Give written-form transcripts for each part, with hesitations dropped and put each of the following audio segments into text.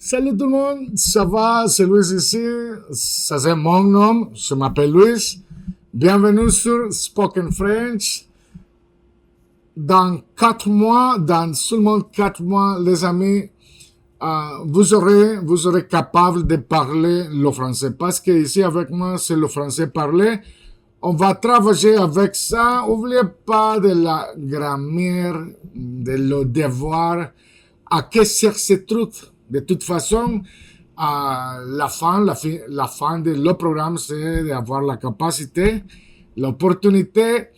Salut tout le monde, ça va, c'est Louis ici, ça c'est mon nom, je m'appelle Louis. Bienvenue sur Spoken French. Dans 4 mois, dans seulement 4 mois, les amis, vous aurez capable de parler le français. Parce que ici avec moi, c'est le français parlé. On va travailler avec ça. N'oubliez pas de la grammaire, de le devoir. À que sert ce truc? De toute façon, la fin de le programme, c'est d'avoir la capacité, l'opportunité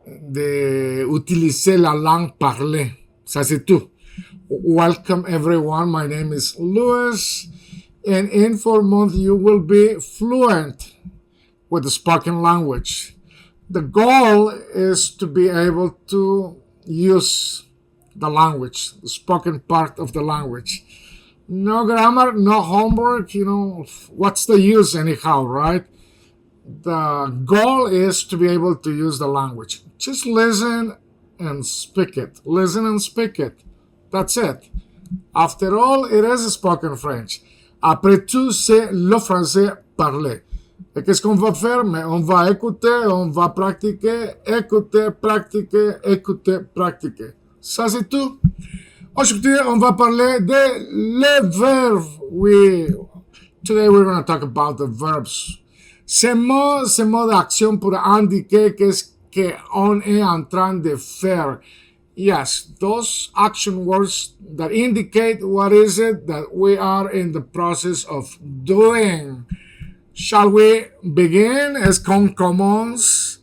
d'utiliser la langue parlée. Ça, c'est tout. Welcome everyone. My name is Louis. And in 4 months, you will be fluent with the spoken language. The goal is to be able to use the language, the spoken part of the language. No grammar, no homework, what's the use anyhow, right? The goal is to be able to use the language. Just listen and speak it. Listen and speak it. That's it. After all, it is spoken French. Après tout, c'est le français parlé. Et qu'est-ce qu'on va faire? Mais on va écouter, on va pratiquer, écouter, pratiquer, écouter, pratiquer. Ça, c'est tout. Aujourd'hui, on va parler des verbes. Today we're going to talk about the verbs. Ces mots d'action pour indiquer qu'est-ce qu'on est en train de faire. Yes, those action words that indicate what is it that we are in the process of doing. Shall we begin? Est-ce qu'on commence?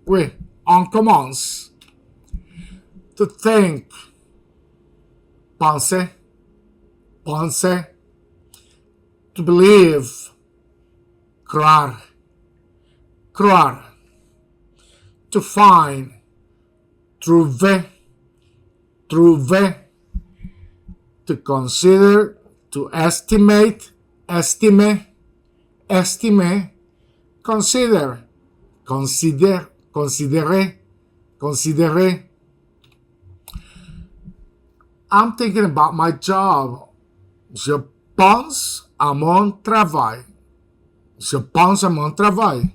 Oui, on commence. To think. Penser. Penser. To believe. Croire. Croire. To find. Trouver. Trouver. To consider. To estimate. Estimer. Estimer. Consider. Consider. Considérer. Considérer. I'm thinking about my job. Je pense à mon travail. Je pense à mon travail.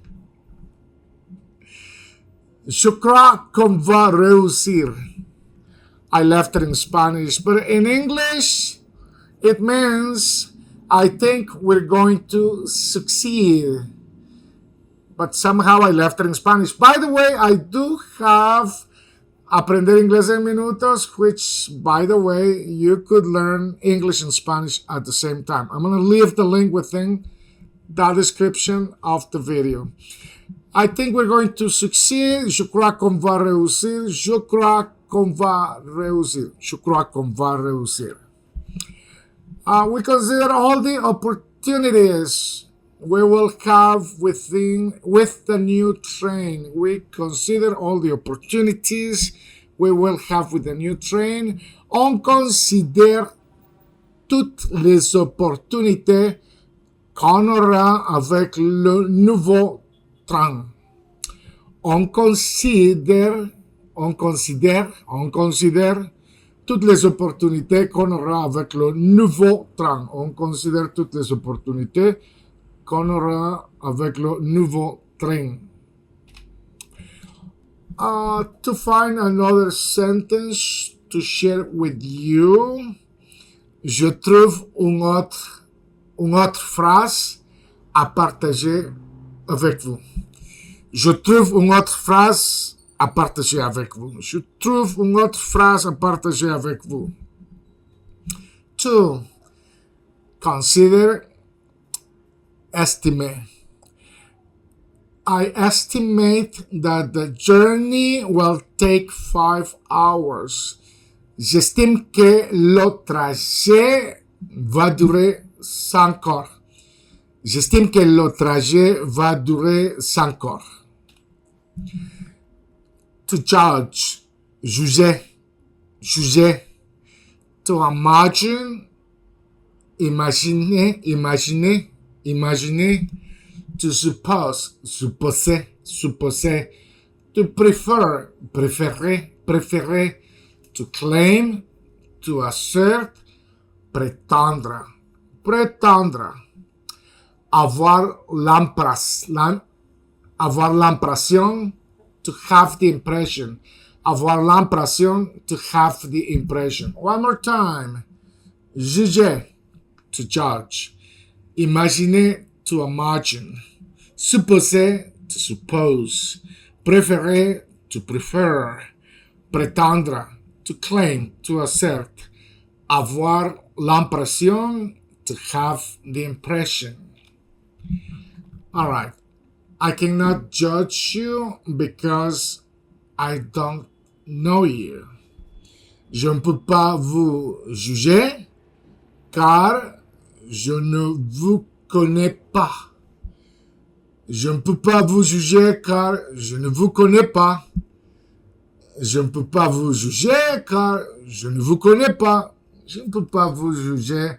Je crois qu'on va réussir. I left it in Spanish, but in English, it means I think we're going to succeed. But somehow I left it in Spanish. By the way, I do have Aprender Inglés en Minutos, which, by the way, you could learn English and Spanish at the same time. I'm going to leave the link within the description of the video. I think we're going to succeed. Je crois qu'on va réussir. Je crois qu'on va réussir. Je crois qu'on va réussir. We consider all the opportunities we will have with the new train. We consider all the opportunities we will have with the new train. On considère toutes les opportunités qu'on aura avec le nouveau train. On considère toutes les opportunités qu'on aura avec le nouveau train. On considère toutes les opportunités qu'on aura avec le nouveau train. To find another sentence to share with you, je trouve une autre phrase à partager avec vous. Je trouve une autre phrase à partager avec vous. Je trouve une autre phrase à partager avec vous. To consider. Estimate. I estimate that the journey will take 5 hours. J'estime que le trajet va durer 5 heures. J'estime que le trajet va durer 5 heures. To judge. Juger. Juger. To imagine. Imaginer. Imaginer. Imaginer. To suppose, supposer. To prefer, préférer. To claim, to assert. Prétendre. Prétendre. Avoir l'impression, to have the impression. Avoir l'impression, to have the impression. One more time. Juger, to judge. Imaginer, to imagine. Supposer, to suppose. Préférer, to prefer. Prétendre, to claim, to assert. Avoir l'impression, to have the impression. All right. I cannot judge you because I don't know you. Je ne peux pas vous juger car je ne vous connais pas. Je ne peux pas vous juger car je ne vous connais pas. Je ne peux pas vous juger car je ne vous connais pas. Je ne peux pas vous juger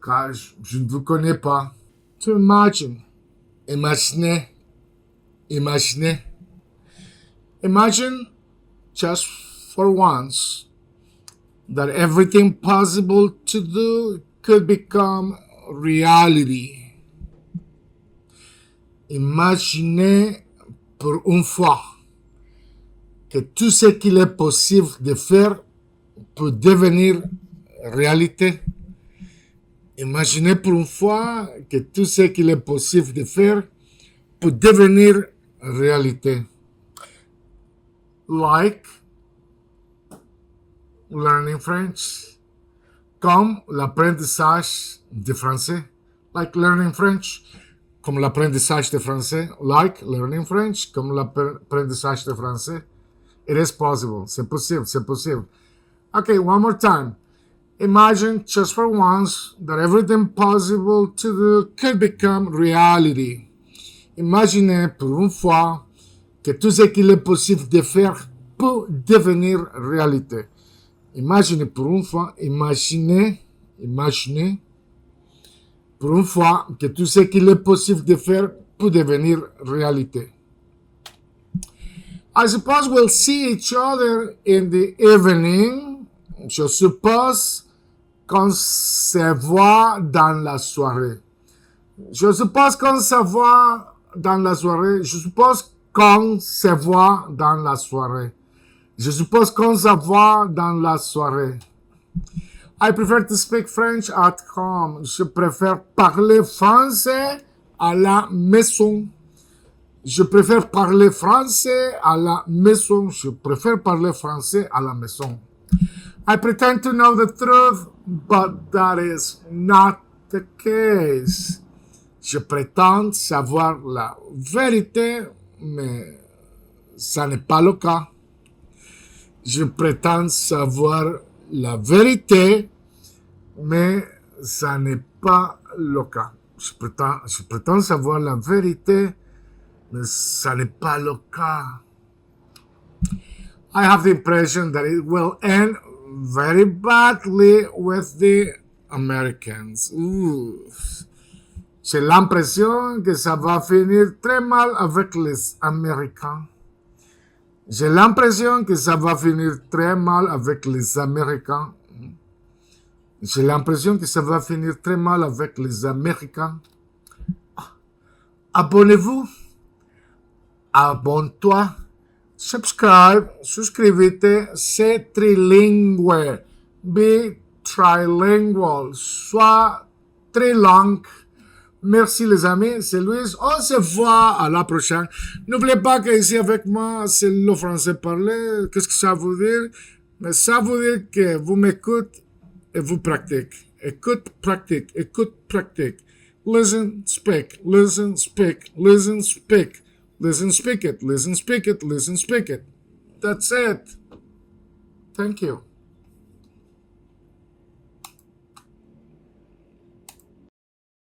car je ne vous connais pas. To imagine. Imaginer. Imaginer. Imagine just for once that everything possible to do could become reality. Imaginez pour une fois que tout ce qu'il est possible de faire peut devenir réalité. Imaginez pour une fois que tout ce qu'il est possible de faire peut devenir réalité. Like learning French, comme l'apprentissage de français. Like learning French, comme l'apprentissage de français. Like learning French, comme l'apprentissage de français. It is possible. C'est possible, c'est possible. Okay, one more time. Imagine just for once that everything possible to do could become reality. Imaginez pour une fois que tout ce qu'il est possible de faire peut devenir réalité. Imaginez pour une fois, imaginez pour une fois que tout ce qu'il est possible de faire peut devenir réalité. I suppose we'll see each other in the evening. Je suppose qu'on se voit dans la soirée. Je suppose qu'on se voit dans la soirée. Je suppose qu'on se voit dans la soirée. Je suppose qu'on se voit dans la soirée. I prefer to speak French at home. Je préfère parler français à la maison. Je préfère parler français à la maison. Je préfère parler français à la maison. I pretend to know the truth, but that is not the case. Je prétends savoir la vérité, mais ça n'est pas le cas. Je prétends savoir la vérité, mais ça n'est pas le cas. Je prétends savoir la vérité, mais ça n'est pas le cas. I have the impression that it will end very badly with the Americans. J'ai l'impression que ça va finir très mal avec les Américains. J'ai l'impression que ça va finir très mal avec les Américains. J'ai l'impression que ça va finir très mal avec les Américains. Abonnez-vous. Abonne-toi. Subscribe. Souscrivete. C'est trilingue. Be trilingual. Sois trilingue. Merci les amis, c'est Louis. On se voit à la prochaine. N'oubliez pas qu'ici avec moi, c'est le français parlé. Qu'est-ce que ça veut dire? Mais ça veut dire que vous m'écoutez et vous pratiquez. Écoute, pratique, écoute, pratique. Listen, speak, listen, speak, listen, speak. Listen, speak it, listen, speak it, listen, speak it. That's it. Thank you.